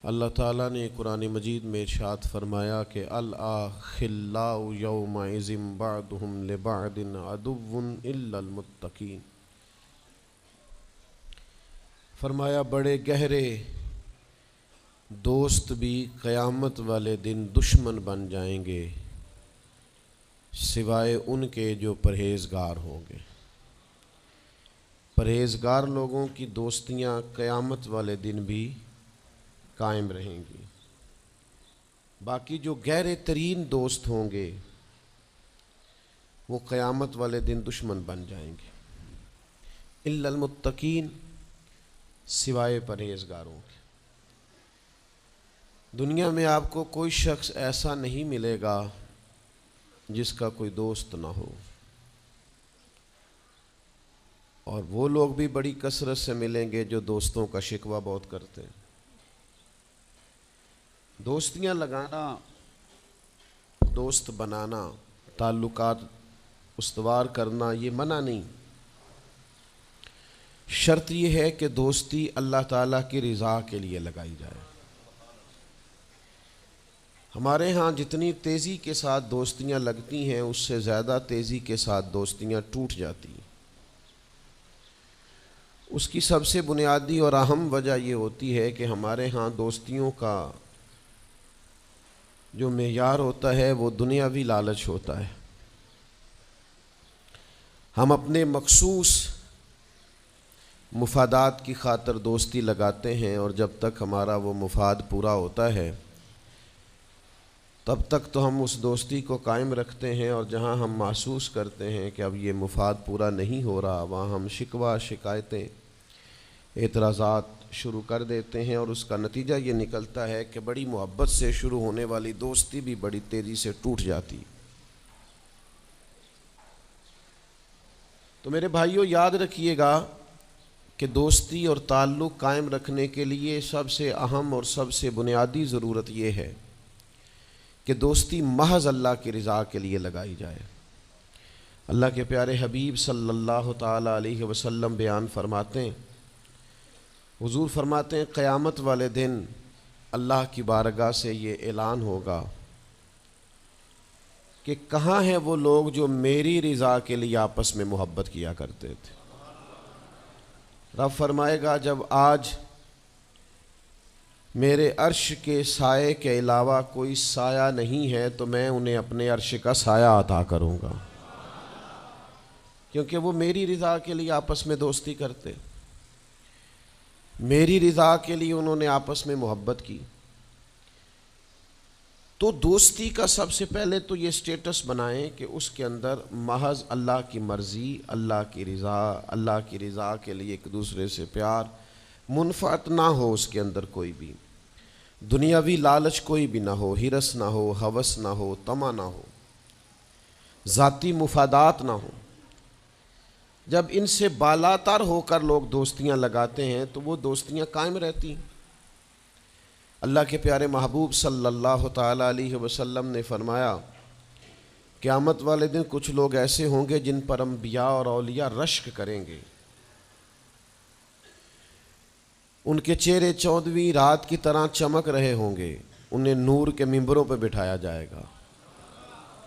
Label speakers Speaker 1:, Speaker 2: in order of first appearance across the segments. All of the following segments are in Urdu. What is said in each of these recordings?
Speaker 1: اللہ تعالیٰ نے قرآن مجید میں ارشاد فرمایا کہ الأخلاء یومئذ بعضهم لبعض عدو إلا المتقین۔ فرمایا بڑے گہرے دوست بھی قیامت والے دن دشمن بن جائیں گے سوائے ان کے جو پرہیزگار ہوں گے۔ پرہیزگار لوگوں کی دوستیاں قیامت والے دن بھی قائم رہیں گی، باقی جو گہرے ترین دوست ہوں گے وہ قیامت والے دن دشمن بن جائیں گے۔ الا المتقین، سوائے پرہیزگاروں کے۔ دنیا میں آپ کو کوئی شخص ایسا نہیں ملے گا جس کا کوئی دوست نہ ہو، اور وہ لوگ بھی بڑی کثرت سے ملیں گے جو دوستوں کا شکوہ بہت کرتے ہیں۔ دوستیاں لگانا، دوست بنانا، تعلقات استوار کرنا یہ منع نہیں، شرط یہ ہے کہ دوستی اللہ تعالیٰ کی رضا کے لیے لگائی جائے۔ ہمارے ہاں جتنی تیزی کے ساتھ دوستیاں لگتی ہیں اس سے زیادہ تیزی کے ساتھ دوستیاں ٹوٹ جاتی ہیں۔ اس کی سب سے بنیادی اور اہم وجہ یہ ہوتی ہے کہ ہمارے ہاں دوستیوں کا جو معیار ہوتا ہے وہ دنیاوی لالچ ہوتا ہے۔ ہم اپنے مخصوص مفادات کی خاطر دوستی لگاتے ہیں، اور جب تک ہمارا وہ مفاد پورا ہوتا ہے تب تک تو ہم اس دوستی کو قائم رکھتے ہیں، اور جہاں ہم محسوس کرتے ہیں کہ اب یہ مفاد پورا نہیں ہو رہا وہاں ہم شکوہ، شکایتیں، اعتراضات شروع کر دیتے ہیں، اور اس کا نتیجہ یہ نکلتا ہے کہ بڑی محبت سے شروع ہونے والی دوستی بھی بڑی تیزی سے ٹوٹ جاتی۔ تو میرے بھائیوں یاد رکھیے گا کہ دوستی اور تعلق قائم رکھنے کے لیے سب سے اہم اور سب سے بنیادی ضرورت یہ ہے کہ دوستی محض اللہ کی رضا کے لیے لگائی جائے۔ اللہ کے پیارے حبیب صلی اللہ تعالیٰ علیہ وسلم بیان فرماتے ہیں، حضور فرماتے ہیں قیامت والے دن اللہ کی بارگاہ سے یہ اعلان ہوگا کہ کہاں ہیں وہ لوگ جو میری رضا کے لیے آپس میں محبت کیا کرتے تھے۔ رب فرمائے گا جب آج میرے عرش کے سائے کے علاوہ کوئی سایہ نہیں ہے تو میں انہیں اپنے عرش کا سایہ عطا کروں گا، کیونکہ وہ میری رضا کے لیے آپس میں دوستی کرتے، میری رضا کے لیے انہوں نے آپس میں محبت کی۔ تو دوستی کا سب سے پہلے تو یہ سٹیٹس بنائیں کہ اس کے اندر محض اللہ کی مرضی، اللہ کی رضا کے لیے ایک دوسرے سے پیار، منفعت نہ ہو اس کے اندر کوئی بھی، دنیاوی لالچ کوئی بھی نہ ہو، ہرس نہ ہو، ہوس نہ ہو، طمع نہ ہو، ذاتی مفادات نہ ہو۔ جب ان سے بالاتر ہو کر لوگ دوستیاں لگاتے ہیں تو وہ دوستیاں قائم رہتی ہیں۔ اللہ کے پیارے محبوب صلی اللہ تعالیٰ علیہ وسلم نے فرمایا قیامت والے دن کچھ لوگ ایسے ہوں گے جن پر انبیاء اور اولیاء رشک کریں گے، ان کے چہرے 14ویں رات کی طرح چمک رہے ہوں گے، انہیں نور کے ممبروں پہ بٹھایا جائے گا۔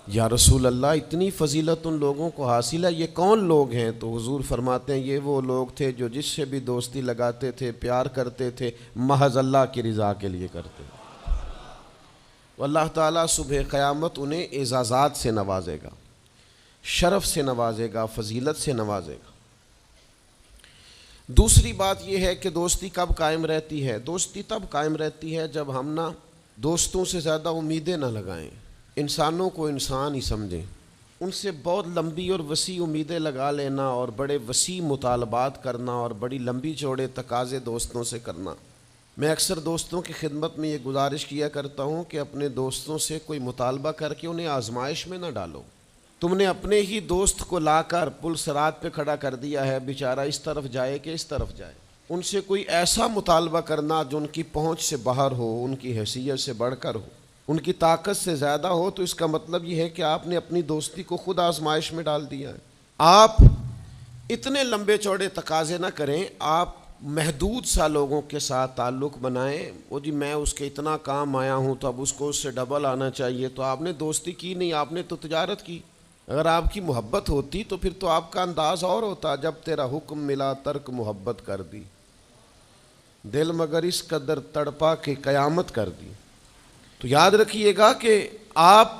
Speaker 1: یا رسول اللہ اتنی فضیلت ان لوگوں کو حاصل ہے، یہ کون لوگ ہیں؟ تو حضور فرماتے ہیں یہ وہ لوگ تھے جو جس سے بھی دوستی لگاتے تھے، پیار کرتے تھے، محض اللہ کی رضا کے لیے کرتے۔ تو اللہ تعالیٰ صبح قیامت انہیں اعزازات سے نوازے گا، شرف سے نوازے گا، فضیلت سے نوازے گا۔ دوسری بات یہ ہے کہ دوستی کب قائم رہتی ہے؟ دوستی تب قائم رہتی ہے جب ہم دوستوں سے زیادہ امیدیں نہ لگائیں، انسانوں کو انسان ہی سمجھیں، ان سے بہت لمبی اور وسیع امیدیں لگا لینا اور بڑے وسیع مطالبات کرنا اور بڑی لمبی چوڑے تقاضے دوستوں سے کرنا۔ میں اکثر دوستوں کی خدمت میں یہ گزارش کیا کرتا ہوں کہ اپنے دوستوں سے کوئی مطالبہ کر کے انہیں آزمائش میں نہ ڈالو۔ تم نے اپنے ہی دوست کو لا کر پل صراط پہ کھڑا کر دیا ہے، بیچارہ اس طرف جائے کہ اس طرف جائے۔ ان سے کوئی ایسا مطالبہ کرنا جو ان کی پہنچ سے باہر ہو، ان کی حیثیت سے بڑھ کر ہو، ان کی طاقت سے زیادہ ہو، تو اس کا مطلب یہ ہے کہ آپ نے اپنی دوستی کو خود آزمائش میں ڈال دیا ہے۔ آپ اتنے لمبے چوڑے تقاضے نہ کریں، آپ محدود سا لوگوں کے ساتھ تعلق بنائیں، وہ جی میں اس کے اتنا کام آیا ہوں تو اب اس کو اس سے ڈبل آنا چاہیے، تو آپ نے دوستی کی نہیں، آپ نے تو تجارت کی۔ اگر آپ کی محبت ہوتی تو پھر تو آپ کا انداز اور ہوتا، جب تیرا حکم ملا ترک محبت کر دی، دل مگر اس قدر تڑپا کہ قیامت کر دی۔ تو یاد رکھیے گا کہ آپ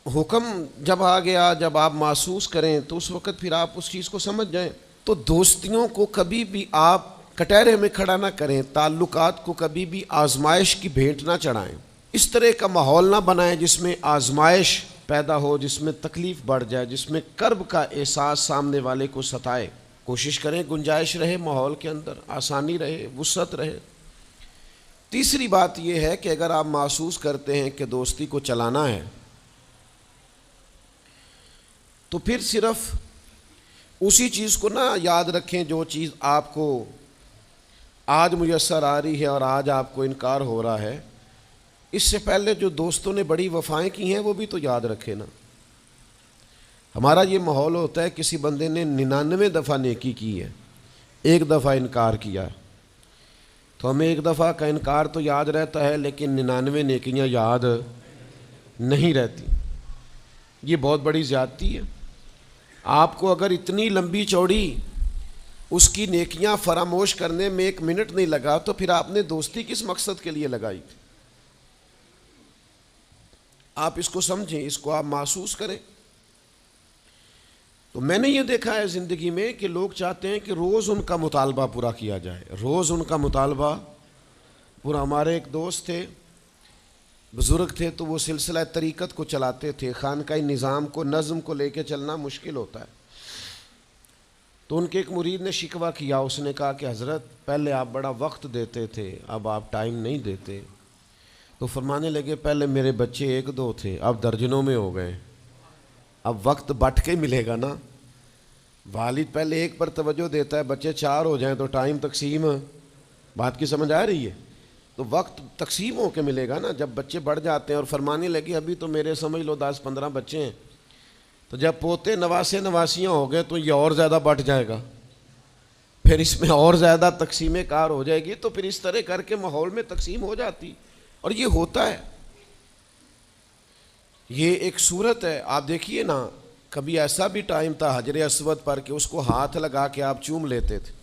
Speaker 1: حکم جب آ گیا، جب آپ محسوس کریں تو اس وقت پھر آپ اس چیز کو سمجھ جائیں۔ تو دوستیوں کو کبھی بھی آپ کٹہرے میں کھڑا نہ کریں، تعلقات کو کبھی بھی آزمائش کی بھیٹ نہ چڑھائیں، اس طرح کا ماحول نہ بنائیں جس میں آزمائش پیدا ہو، جس میں تکلیف بڑھ جائے، جس میں کرب کا احساس سامنے والے کو ستائے۔ کوشش کریں گنجائش رہے ماحول کے اندر، آسانی رہے، وسعت رہے۔ تیسری بات یہ ہے کہ اگر آپ محسوس کرتے ہیں کہ دوستی کو چلانا ہے تو پھر صرف اسی چیز کو نہ یاد رکھیں جو چیز آپ کو آج میسر آ رہی ہے اور آج آپ کو انکار ہو رہا ہے، اس سے پہلے جو دوستوں نے بڑی وفائیں کی ہیں وہ بھی تو یاد رکھے نا۔ ہمارا یہ ماحول ہوتا ہے کسی بندے نے 99 دفعہ نیکی کی ہے، ایک دفعہ انکار کیا، تو ہمیں ایک دفعہ کا انکار تو یاد رہتا ہے لیکن 99 نیکیاں یاد نہیں رہتی۔ یہ بہت بڑی زیادتی ہے۔ آپ کو اگر اتنی لمبی چوڑی اس کی نیکیاں فراموش کرنے میں 1 منٹ نہیں لگا تو پھر آپ نے دوستی کس مقصد کے لیے لگائی تھی؟ آپ اس کو سمجھیں، اس کو آپ محسوس کریں۔ تو میں نے یہ دیکھا ہے زندگی میں کہ لوگ چاہتے ہیں کہ روز ان کا مطالبہ پورا کیا جائے، روز ان کا مطالبہ پورا۔ ہمارے ایک دوست تھے، بزرگ تھے، تو وہ سلسلہ طریقت کو چلاتے تھے، خانقاہی نظام کو، نظم کو لے کے چلنا مشکل ہوتا ہے۔ تو ان کے ایک مرید نے شکوہ کیا، اس نے کہا کہ حضرت پہلے آپ بڑا وقت دیتے تھے، اب آپ ٹائم نہیں دیتے۔ تو فرمانے لگے پہلے میرے بچے 1-2 تھے، اب درجنوں میں ہو گئے، اب وقت بٹ کے ملے گا نا۔ والد پہلے ایک پر توجہ دیتا ہے، بچے 4 ہو جائیں تو ٹائم تقسیم، بات کی سمجھ آ رہی ہے؟ تو وقت تقسیم ہو کے ملے گا نا جب بچے بڑھ جاتے ہیں۔ اور فرمانے لگے ابھی تو میرے سمجھ لو 10-15 بچے ہیں، تو جب پوتے نواسے نواسیاں ہو گئے تو یہ اور زیادہ بٹ جائے گا، پھر اس میں اور زیادہ تقسیم کار ہو جائے گی، تو پھر اس طرح کر کے ماحول میں تقسیم ہو جاتی، اور یہ ہوتا ہے۔ یہ ایک صورت ہے، آپ دیکھیے نا، کبھی ایسا بھی ٹائم تھا حجر اسود پر کہ اس کو ہاتھ لگا کے آپ چوم لیتے تھے،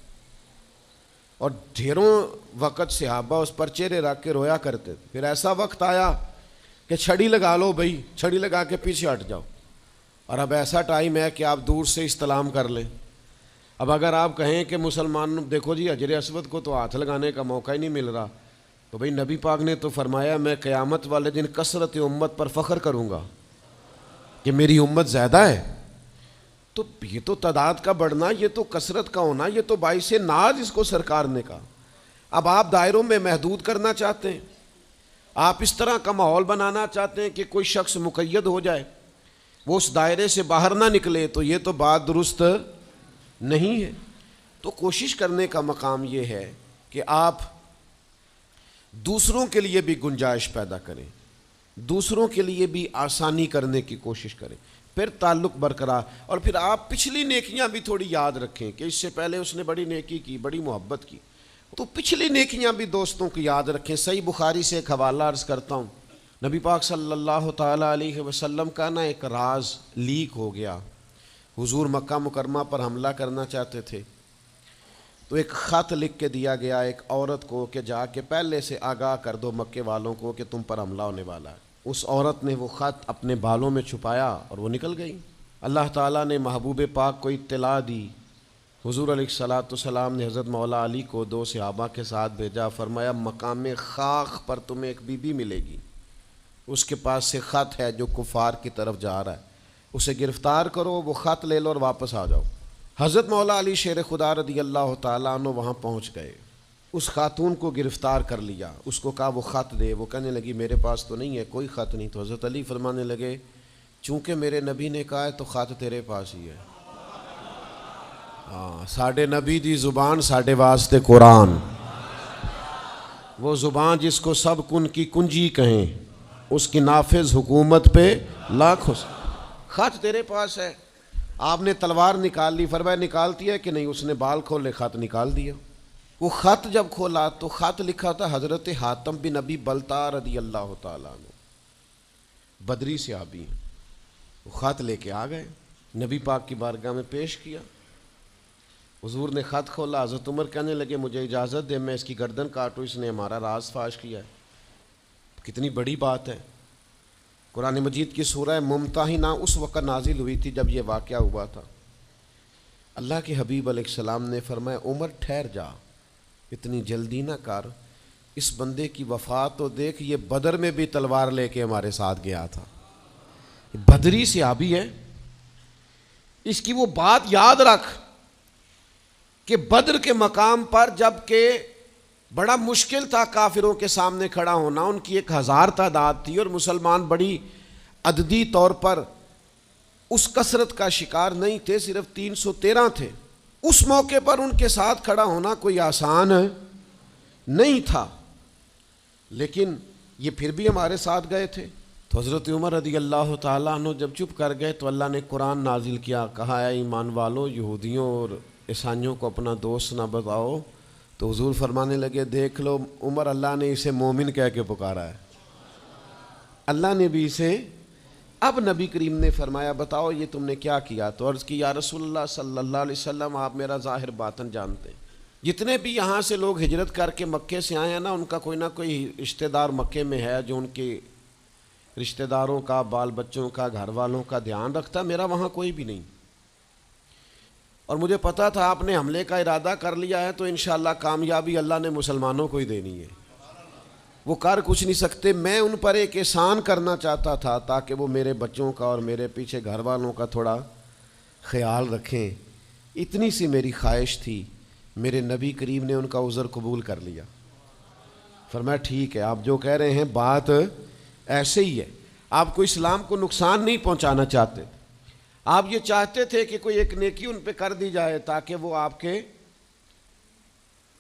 Speaker 1: اور ڈھیروں وقت صحابہ اس پر چہرے رکھ کے رویا کرتے تھے۔ پھر ایسا وقت آیا کہ چھڑی لگا لو بھائی، چھڑی لگا کے پیچھے ہٹ جاؤ، اور اب ایسا ٹائم ہے کہ آپ دور سے استلام کر لیں۔ اب اگر آپ کہیں کہ مسلمان دیکھو جی حجر اسود کو تو ہاتھ لگانے کا موقع ہی نہیں مل رہا، تو بھئی نبی پاک نے تو فرمایا میں قیامت والے دن کثرت امت پر فخر کروں گا کہ میری امت زیادہ ہے۔ تو یہ تو تعداد کا بڑھنا، یہ تو کثرت کا ہونا، یہ تو باعث ناز اس کو سرکار نے کہا۔ اب آپ دائروں میں محدود کرنا چاہتے ہیں، آپ اس طرح کا ماحول بنانا چاہتے ہیں کہ کوئی شخص مقید ہو جائے، وہ اس دائرے سے باہر نہ نکلے، تو یہ تو بات درست نہیں ہے۔ تو کوشش کرنے کا مقام یہ ہے کہ آپ دوسروں کے لیے بھی گنجائش پیدا کریں، دوسروں کے لیے بھی آسانی کرنے کی کوشش کریں، پھر تعلق برقرار۔ اور پھر آپ پچھلی نیکیاں بھی تھوڑی یاد رکھیں کہ اس سے پہلے اس نے بڑی نیکی کی، بڑی محبت کی، تو پچھلی نیکیاں بھی دوستوں کی یاد رکھیں۔ صحیح بخاری سے ایک حوالہ عرض کرتا ہوں، نبی پاک صلی اللہ تعالیٰ علیہ وسلم کا نا ایک راز لیک ہو گیا۔ حضور مکہ مکرمہ پر حملہ کرنا چاہتے تھے، تو ایک خط لکھ کے دیا گیا ایک عورت کو کہ جا کے پہلے سے آگاہ کر دو مکے والوں کو کہ تم پر حملہ ہونے والا ہے۔ اس عورت نے وہ خط اپنے بالوں میں چھپایا اور وہ نکل گئی۔ اللہ تعالیٰ نے محبوب پاک کو اطلاع دی، حضور علیہ الصلاۃ والسلام نے حضرت مولا علی کو 2 صحابہ کے ساتھ بھیجا، فرمایا مقام خاک پر تمہیں ایک بی بی ملے گی، اس کے پاس سے خط ہے جو کفار کی طرف جا رہا ہے، اسے گرفتار کرو، وہ خط لے لو اور واپس آ جاؤ۔ حضرت مولا علی شیر خدا رضی اللہ تعالیٰ عنہ وہاں پہنچ گئے، اس خاتون کو گرفتار کر لیا، اس کو کہا وہ خط دے، وہ کہنے لگی میرے پاس تو نہیں ہے، کوئی خط نہیں۔ تو حضرت علی فرمانے لگے چونکہ میرے نبی نے کہا ہے تو خط تیرے پاس ہی ہے۔ ہاں، ساڈے نبی دی زبان ساڈے واسطے قرآن، وہ زبان جس کو سب کن کی کنجی کہیں، اس کی نافذ حکومت پہ لاکھ حسن۔ خط تیرے پاس ہے۔ آپ نے تلوار نکال لی، فرمایا نکالتی ہے کہ نہیں؟ اس نے بال کھولے، خط نکال دیا۔ وہ خط جب کھولا تو خط لکھا تھا حضرت حاتم بن ابی بلتع رضی اللہ تعالیٰ عنہ، بدری صحابی ہیں۔ وہ خط لے کے آ گئے، نبی پاک کی بارگاہ میں پیش کیا۔ حضور نے خط کھولا، حضرت عمر کہنے لگے مجھے اجازت دے میں اس کی گردن کاٹوں، اس نے ہمارا راز فاش کیا ہے۔ کتنی بڑی بات ہے۔ قرآن مجید کی سورہ ممتحنہ اس وقت نازل ہوئی تھی جب یہ واقعہ ہوا تھا۔ اللہ کے حبیب علیہ السلام نے فرمایا عمر ٹھہر جا، اتنی جلدی نہ کر، اس بندے کی وفات تو دیکھ، یہ بدر میں بھی تلوار لے کے ہمارے ساتھ گیا تھا، بدری صحابی ہے۔ اس کی وہ بات یاد رکھ کہ بدر کے مقام پر جب کہ بڑا مشکل تھا کافروں کے سامنے کھڑا ہونا، ان کی 1000 تعداد تھی اور مسلمان بڑی عددی طور پر اس کثرت کا شکار نہیں تھے، صرف 313 تھے۔ اس موقع پر ان کے ساتھ کھڑا ہونا کوئی آسان نہیں تھا، لیکن یہ پھر بھی ہمارے ساتھ گئے تھے۔ تو حضرت عمر رضی اللہ تعالیٰ عنہ جب چپ کر گئے تو اللہ نے قرآن نازل کیا، کہا اے ایمان والو یہودیوں اور عیسائیوں کو اپنا دوست نہ بتاؤ۔ تو حضور فرمانے لگے دیکھ لو عمر، اللہ نے اسے مومن کہہ کے پکارا ہے، اللہ نے بھی اسے۔ اب نبی کریم نے فرمایا بتاؤ یہ تم نے کیا کیا؟ تو عرض کی یا رسول اللہ صلی اللہ علیہ وسلم آپ میرا ظاہر باطن جانتے ہیں، جتنے بھی یہاں سے لوگ ہجرت کر کے مکے سے آئے ہیں نا، ان کا کوئی نہ کوئی رشتہ دار مکے میں ہے جو ان کے رشتہ داروں کا، بال بچوں کا، گھر والوں کا دھیان رکھتا، میرا وہاں کوئی بھی نہیں۔ اور مجھے پتا تھا آپ نے حملے کا ارادہ کر لیا ہے تو انشاءاللہ کامیابی اللہ نے مسلمانوں کو ہی دینی ہے، وہ کر کچھ نہیں سکتے۔ میں ان پر ایک احسان کرنا چاہتا تھا تاکہ وہ میرے بچوں کا اور میرے پیچھے گھر والوں کا تھوڑا خیال رکھیں، اتنی سی میری خواہش تھی۔ میرے نبی کریم نے ان کا عذر قبول کر لیا، فرمایا ٹھیک ہے آپ جو کہہ رہے ہیں بات ایسے ہی ہے، آپ کو اسلام کو نقصان نہیں پہنچانا چاہتے، آپ یہ چاہتے تھے کہ کوئی ایک نیکی ان پہ کر دی جائے تاکہ وہ آپ کے،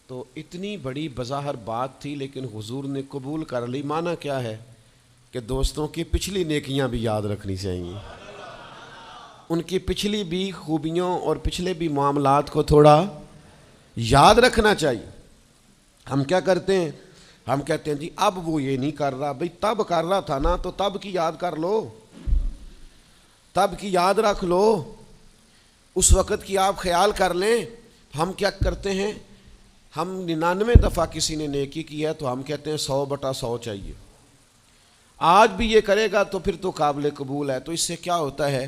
Speaker 1: تو اتنی بڑی بظاہر بات تھی لیکن حضور نے قبول کر لی۔ معنی کیا ہے کہ دوستوں کی پچھلی نیکیاں بھی یاد رکھنی چاہیے، ان کی پچھلی بھی خوبیوں اور پچھلے بھی معاملات کو تھوڑا یاد رکھنا چاہیے۔ ہم کیا کرتے ہیں؟ ہم کہتے ہیں جی اب وہ یہ نہیں کر رہا، بھئی تب کر رہا تھا نا، تو تب کی یاد کر لو، تب کی یاد رکھ لو، اس وقت کی آپ خیال کر لیں۔ ہم کیا کرتے ہیں؟ ہم 99 دفعہ کسی نے نیکی کی ہے تو ہم کہتے ہیں 100/100 چاہیے، آج بھی یہ کرے گا تو پھر تو قابل قبول ہے۔ تو اس سے کیا ہوتا ہے؟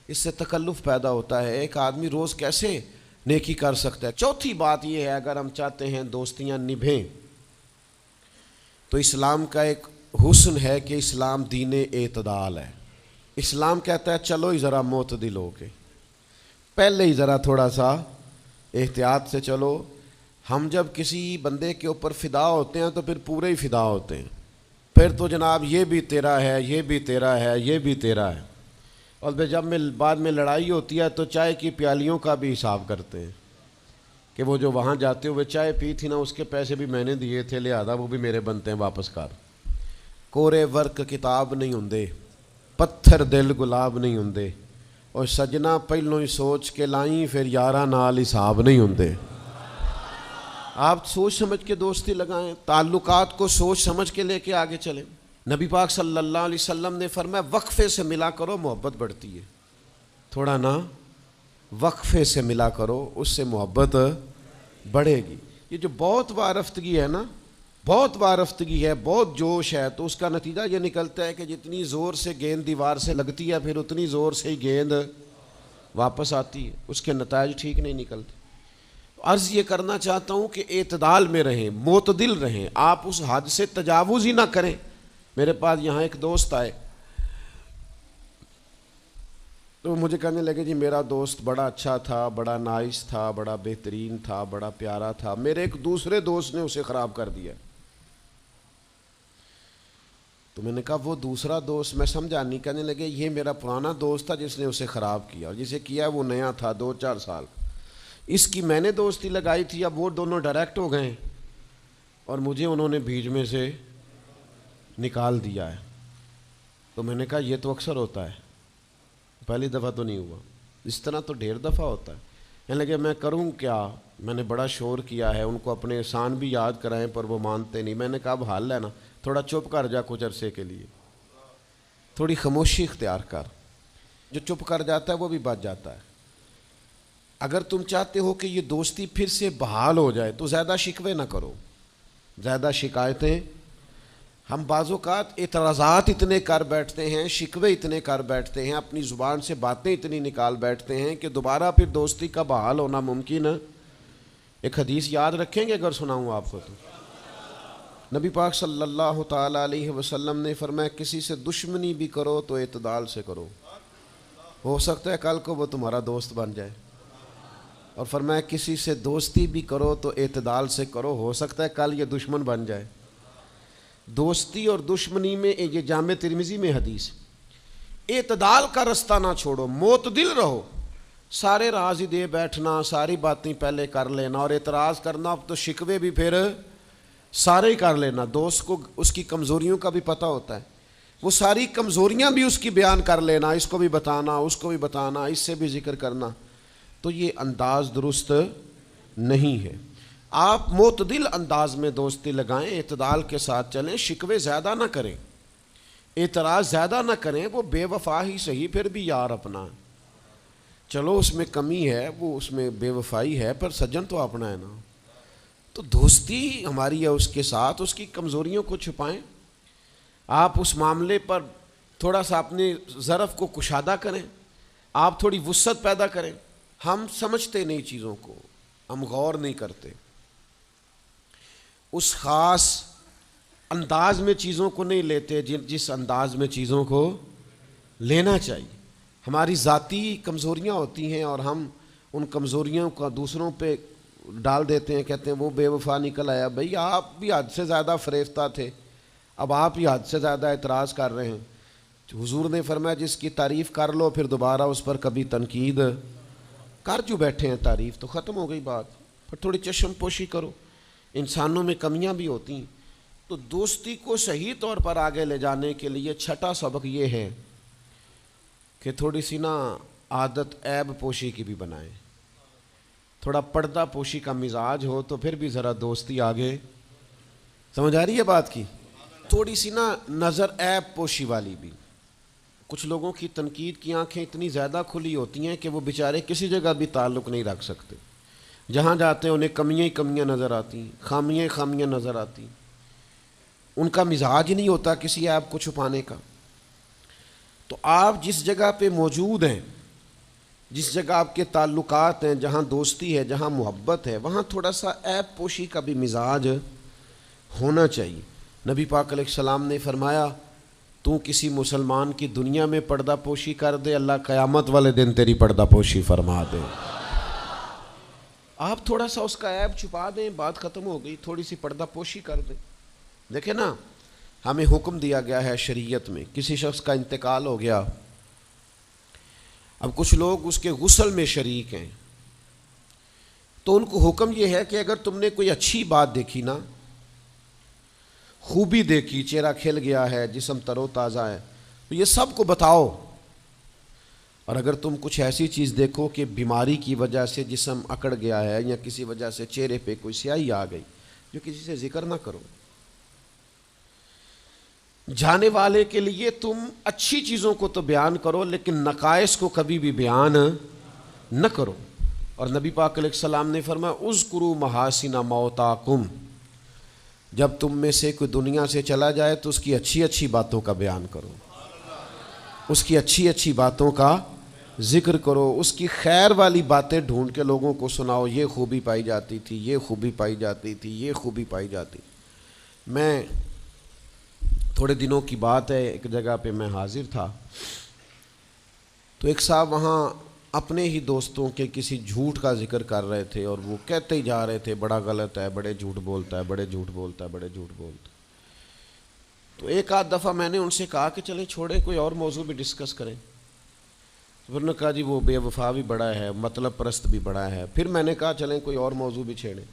Speaker 1: اس سے تکلف پیدا ہوتا ہے، ایک آدمی روز کیسے نیکی کر سکتا ہے؟ چوتھی بات یہ ہے اگر ہم چاہتے ہیں دوستیاں نبھیں تو اسلام کا ایک حسن ہے کہ اسلام دین اعتدال ہے۔ اسلام کہتا ہے چلو ہی ذرا معتدل ہو کے، پہلے ہی ذرا تھوڑا سا احتیاط سے چلو۔ ہم جب کسی بندے کے اوپر فدا ہوتے ہیں تو پھر پورے ہی فدا ہوتے ہیں، پھر تو جناب یہ بھی تیرا ہے، یہ بھی تیرا ہے، یہ بھی تیرا ہے۔ اور جب بعد میں لڑائی ہوتی ہے تو چائے کی پیالیوں کا بھی حساب کرتے ہیں کہ وہ جو وہاں جاتے ہوئے چائے پی تھی نا اس کے پیسے بھی میں نے دیے تھے، لہذا وہ بھی میرے بنتے ہیں، واپس کر۔ کورے ورک کتاب نہیں ہوندے، پتھر دل گلاب نہیں ہوندے، اور سجنا پہلوں ہی سوچ کے لائیں پھر یاراں نال حساب نہیں ہوندے۔ آپ سوچ سمجھ کے دوستی لگائیں، تعلقات کو سوچ سمجھ کے لے کے آگے چلیں۔ نبی پاک صلی اللہ علیہ وسلم نے فرمایا وقفے سے ملا کرو محبت بڑھتی ہے، تھوڑا نا وقفے سے ملا کرو، اس سے محبت بڑھے گی۔ یہ جو بہت وارفتگی ہے نا، بہت وارفتگی ہے، بہت جوش ہے، تو اس کا نتیجہ یہ نکلتا ہے کہ جتنی زور سے گیند دیوار سے لگتی ہے پھر اتنی زور سے ہی گیند واپس آتی ہے، اس کے نتائج ٹھیک نہیں نکلتے۔ عرض یہ کرنا چاہتا ہوں کہ اعتدال میں رہیں، معتدل رہیں، آپ اس حد سے تجاوز ہی نہ کریں۔ میرے پاس یہاں ایک دوست آئے تو مجھے کہنے لگے جی میرا دوست بڑا اچھا تھا، بڑا نائس تھا، بڑا بہترین تھا، بڑا پیارا تھا، میرے ایک دوسرے دوست نے اسے خراب کر دیا۔ تو میں نے کہا وہ دوسرا دوست؟ میں سمجھا نہیں۔ کہنے لگے یہ میرا پرانا دوست تھا جس نے اسے خراب کیا، اور جسے کیا وہ نیا تھا 2-4 سال، اس کی میں نے دوستی لگائی تھی، اب وہ دونوں ڈائریکٹ ہو گئے اور مجھے انہوں نے بیچ میں سے نکال دیا ہے۔ تو میں نے کہا یہ تو اکثر ہوتا ہے، پہلی دفعہ تو نہیں ہوا، اس طرح تو ڈھیر دفعہ ہوتا ہے۔ کہنے لگے میں کروں کیا، میں نے بڑا شور کیا ہے، ان کو اپنے احسان بھی یاد کرائیں پر وہ مانتے نہیں۔ میں نے کہا اب حل ہے نا، تھوڑا چپ کر جا کچھ عرصے کے لیے، تھوڑی خاموشی اختیار کر۔ جو چپ کر جاتا ہے وہ بھی بچ جاتا ہے۔ اگر تم چاہتے ہو کہ یہ دوستی پھر سے بحال ہو جائے تو زیادہ شکوے نہ کرو، زیادہ شکایتیں۔ ہم بعض اوقات اعتراضات اتنے کر بیٹھتے ہیں، شکوے اتنے کر بیٹھتے ہیں، اپنی زبان سے باتیں اتنی نکال بیٹھتے ہیں کہ دوبارہ پھر دوستی کا بحال ہونا ممکن ہے۔ ایک حدیث یاد رکھیں گے اگر سناؤں آپ کو تو؟ نبی پاک صلی اللہ تعالیٰ علیہ وسلم نے فرمایا کسی سے دشمنی بھی کرو تو اعتدال سے کرو، ہو سکتا ہے کل کو وہ تمہارا دوست بن جائے۔ اور فرمایا کسی سے دوستی بھی کرو تو اعتدال سے کرو، ہو سکتا ہے کل یہ دشمن بن جائے۔ دوستی اور دشمنی میں یہ جامع ترمذی میں حدیث، اعتدال کا رستہ نہ چھوڑو، معتدل رہو۔ سارے راز ہی دے بیٹھنا، ساری باتیں پہلے کر لینا اور اعتراض کرنا، اب تو شکوے بھی پھر سارے ہی کر لینا۔ دوست کو اس کی کمزوریوں کا بھی پتہ ہوتا ہے، وہ ساری کمزوریاں بھی اس کی بیان کر لینا، اس کو بھی بتانا، اس کو بھی بتانا، اس سے بھی ذکر کرنا، تو یہ انداز درست نہیں ہے۔ آپ معتدل انداز میں دوستی لگائیں، اعتدال کے ساتھ چلیں، شکوے زیادہ نہ کریں، اعتراض زیادہ نہ کریں۔ وہ بے وفا ہی صحیح پھر بھی یار اپنا ہے، چلو اس میں کمی ہے، وہ اس میں بے وفائی ہے، پر سجن تو اپنا ہے نا۔ تو دوستی ہماری ہے اس کے ساتھ، اس کی کمزوریوں کو چھپائیں۔ آپ اس معاملے پر تھوڑا سا اپنے ظرف کو کشادہ کریں، آپ تھوڑی وسعت پیدا کریں۔ ہم سمجھتے نہیں چیزوں کو، ہم غور نہیں کرتے، اس خاص انداز میں چیزوں کو نہیں لیتے جس انداز میں چیزوں کو لینا چاہیے۔ ہماری ذاتی کمزوریاں ہوتی ہیں اور ہم ان کمزوریوں کا دوسروں پہ ڈال دیتے ہیں، کہتے ہیں وہ بے وفا نکل آیا۔ بھئی آپ بھی حد سے زیادہ فریفتہ تھے، اب آپ ہی حد سے زیادہ اعتراض کر رہے ہیں۔ حضور نے فرمایا جس کی تعریف کر لو پھر دوبارہ اس پر کبھی تنقید کر جو بیٹھے ہیں، تعریف تو ختم ہو گئی بات، پھر تھوڑی چشم پوشی کرو۔ انسانوں میں کمیاں بھی ہوتی ہیں، تو دوستی کو صحیح طور پر آگے لے جانے کے لیے چھٹا سبق یہ ہے کہ تھوڑی سی نا عادت عیب پوشی کی بھی بنائیں، تھوڑا پردہ پوشی کا مزاج ہو تو پھر بھی ذرا دوستی آگے۔ سمجھ آ رہی ہے بات کی؟ تھوڑی سی نا نظر عیب پوشی والی بھی۔ کچھ لوگوں کی تنقید کی آنکھیں اتنی زیادہ کھلی ہوتی ہیں کہ وہ بیچارے کسی جگہ بھی تعلق نہیں رکھ سکتے، جہاں جاتے ہیں انہیں کمیاں ہی کمیاں نظر آتی ہیں، خامیاں ہی خامیاں نظر آتی ہیں، ان کا مزاج ہی نہیں ہوتا کسی عیب کو چھپانے کا۔ تو آپ جس جگہ پہ موجود ہیں، جس جگہ آپ کے تعلقات ہیں، جہاں دوستی ہے، جہاں محبت ہے، وہاں تھوڑا سا عیب پوشی کا بھی مزاج ہونا چاہیے۔ نبی پاک علیہ السلام نے فرمایا تو کسی مسلمان کی دنیا میں پردہ پوشی کر دے، اللہ قیامت والے دن تیری پردہ پوشی فرما دے۔ آپ تھوڑا سا اس کا عیب چھپا دیں، بات ختم ہو گئی، تھوڑی سی پردہ پوشی کر دیں۔ دیکھیں نا، ہمیں حکم دیا گیا ہے شریعت میں، کسی شخص کا انتقال ہو گیا، اب کچھ لوگ اس کے غسل میں شریک ہیں، تو ان کو حکم یہ ہے کہ اگر تم نے کوئی اچھی بات دیکھی نا، خوبی دیکھی، چہرہ کھل گیا ہے، جسم تر و تازہ ہے، تو یہ سب کو بتاؤ۔ اور اگر تم کچھ ایسی چیز دیکھو کہ بیماری کی وجہ سے جسم اکڑ گیا ہے یا کسی وجہ سے چہرے پہ کوئی سیاہی آ گئی، جو کسی سے ذکر نہ کرو۔ جانے والے کے لیے تم اچھی چیزوں کو تو بیان کرو، لیکن نقائص کو کبھی بھی بیان نہ کرو۔ اور نبی پاک علیہ السلام نے فرمایا اذکروا محاسن موتاکم، جب تم میں سے کوئی دنیا سے چلا جائے تو اس کی اچھی اچھی باتوں کا بیان کرو، اس کی اچھی اچھی باتوں کا ذکر کرو، اس کی خیر والی باتیں ڈھونڈ کے لوگوں کو سناؤ، یہ خوبی پائی جاتی تھی، یہ خوبی پائی جاتی تھی، یہ خوبی پائی جاتی۔ میں تھوڑے دنوں کی بات ہے، ایک جگہ پہ میں حاضر تھا، تو ایک صاحب وہاں اپنے ہی دوستوں کے کسی جھوٹ کا ذکر کر رہے تھے، اور وہ کہتے ہی جا رہے تھے بڑا غلط ہے، بڑے جھوٹ بولتا ہے، بڑے جھوٹ بولتا ہے، بڑے جھوٹ بولتا ہے۔ تو ایک آدھ دفعہ میں نے ان سے کہا کہ چلیں چھوڑیں، کوئی اور موضوع بھی ڈسکس کریں۔ پھر نے کہا جی وہ بے وفا بھی بڑا ہے، مطلب پرست بھی بڑا ہے۔ پھر میں نے کہا چلیں کوئی اور موضوع بھی چھیڑیں۔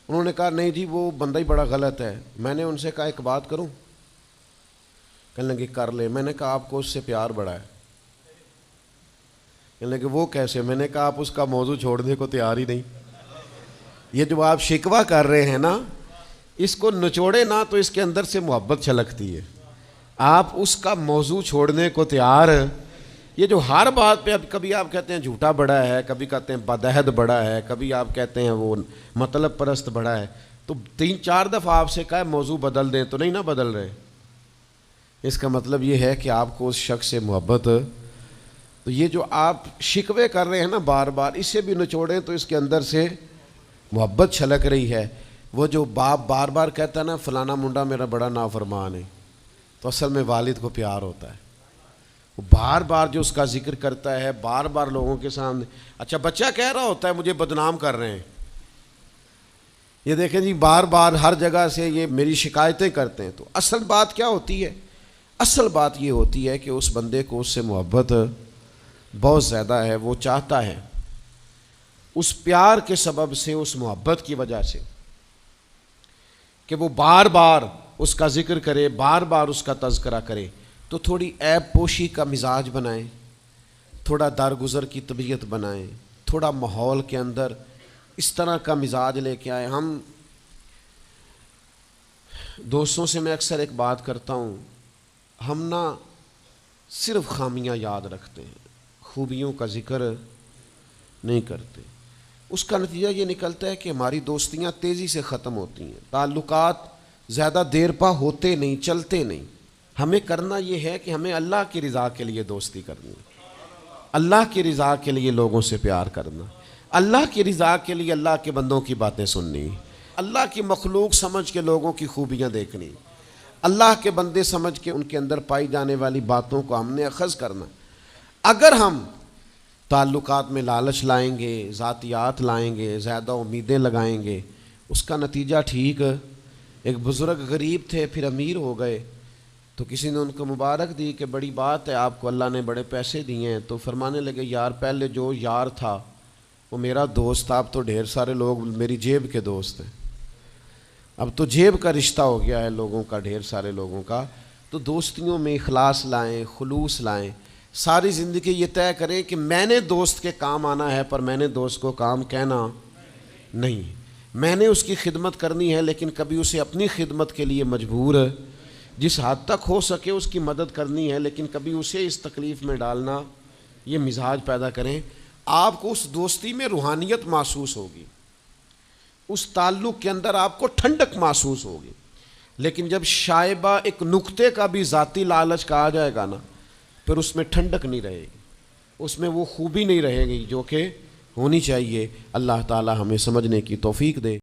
Speaker 1: انہوں نے کہا نہیں جی وہ بندہ ہی بڑا غلط ہے۔ میں نے ان سے کہا ایک بات کروں؟ کہنے لگے کر لے۔ میں نے کہا آپ کو اس سے پیار بڑا ہے؟ کہنے لگے وہ کیسے؟ میں نے کہا آپ اس کا موضوع چھوڑنے کو تیار ہی نہیں. یہ جو آپ شکوہ کر رہے ہیں نا، اس کو نچوڑے نا تو اس کے اندر سے محبت چھلکتی ہے. آپ اس کا موضوع چھوڑنے کو تیار. یہ جو ہر بات پہ اب کبھی آپ کہتے ہیں جھوٹا بڑا ہے، کبھی کہتے ہیں بدعہد بڑا ہے، کبھی آپ کہتے ہیں وہ مطلب پرست بڑا ہے، تو 3-4 دفعہ آپ سے کہا موضوع بدل دیں تو نہیں نا بدل رہے. اس کا مطلب یہ ہے کہ آپ کو اس شخص سے محبت. تو یہ جو آپ شکوے کر رہے ہیں نا بار بار، اسے بھی نچوڑیں تو اس کے اندر سے محبت چھلک رہی ہے. وہ جو باپ بار بار کہتا ہے نا فلانا منڈا میرا بڑا نافرمان ہے، تو اصل میں والد کو پیار ہوتا ہے. وہ بار بار جو اس کا ذکر کرتا ہے، بار بار لوگوں کے سامنے. اچھا بچہ کہہ رہا ہوتا ہے مجھے بدنام کر رہے ہیں، یہ دیکھیں جی بار بار ہر جگہ سے یہ میری شکایتیں کرتے ہیں. تو اصل بات کیا ہوتی ہے؟ اصل بات یہ ہوتی ہے کہ اس بندے کو اس سے محبت بہت زیادہ ہے. وہ چاہتا ہے اس پیار کے سبب سے، اس محبت کی وجہ سے، کہ وہ بار بار اس کا ذکر کرے، بار بار اس کا تذکرہ کرے. تو تھوڑی عیب پوشی کا مزاج بنائیں، تھوڑا درگزر کی طبیعت بنائیں، تھوڑا ماحول کے اندر اس طرح کا مزاج لے کے آئے. ہم دوستوں سے میں اکثر ایک بات کرتا ہوں، ہم نہ صرف خامیاں یاد رکھتے ہیں، خوبیوں کا ذکر نہیں کرتے. اس کا نتیجہ یہ نکلتا ہے کہ ہماری دوستیاں تیزی سے ختم ہوتی ہیں، تعلقات زیادہ دیر پا ہوتے نہیں، چلتے نہیں. ہمیں کرنا یہ ہے کہ ہمیں اللہ کی رضا کے لیے دوستی کرنی، اللہ کی رضا کے لیے لوگوں سے پیار کرنا، اللہ کی رضا کے لیے اللہ کے بندوں کی باتیں سننی، اللہ کی مخلوق سمجھ کے لوگوں کی خوبیاں دیکھنی، اللہ کے بندے سمجھ کے ان کے اندر پائی جانے والی باتوں کو ہم نے اخذ کرنا. اگر ہم تعلقات میں لالچ لائیں گے، ذاتیات لائیں گے، زیادہ امیدیں لگائیں گے، اس کا نتیجہ ٹھیک. ایک بزرگ غریب تھے پھر امیر ہو گئے، تو کسی نے ان کو مبارک دی کہ بڑی بات ہے، آپ کو اللہ نے بڑے پیسے دیے ہیں. تو فرمانے لگے یار پہلے جو یار تھا وہ میرا دوست تھا، اب تو ڈھیر سارے لوگ میری جیب کے دوست ہیں. اب تو جیب کا رشتہ ہو گیا ہے لوگوں کا، ڈھیر سارے لوگوں کا. تو دوستیوں میں اخلاص لائیں، خلوص لائیں. ساری زندگی یہ طے کریں کہ میں نے دوست کے کام آنا ہے، پر میں نے دوست کو کام کہنا نہیں. میں نے اس کی خدمت کرنی ہے، لیکن کبھی اسے اپنی خدمت کے لیے مجبور جس حد تک ہو سکے اس کی مدد کرنی ہے، لیکن کبھی اسے اس تکلیف میں ڈالنا. یہ مزاج پیدا کریں. آپ کو اس دوستی میں روحانیت محسوس ہوگی، اس تعلق کے اندر آپ کو ٹھنڈک محسوس ہوگی. لیکن جب شائبہ ایک نقطے کا بھی ذاتی لالچ کا آ جائے گا نا، پھر اس میں ٹھنڈک نہیں رہے گی، اس میں وہ خوبی نہیں رہے گی جو کہ ہونی چاہیے. اللہ تعالی ہمیں سمجھنے کی توفیق دے.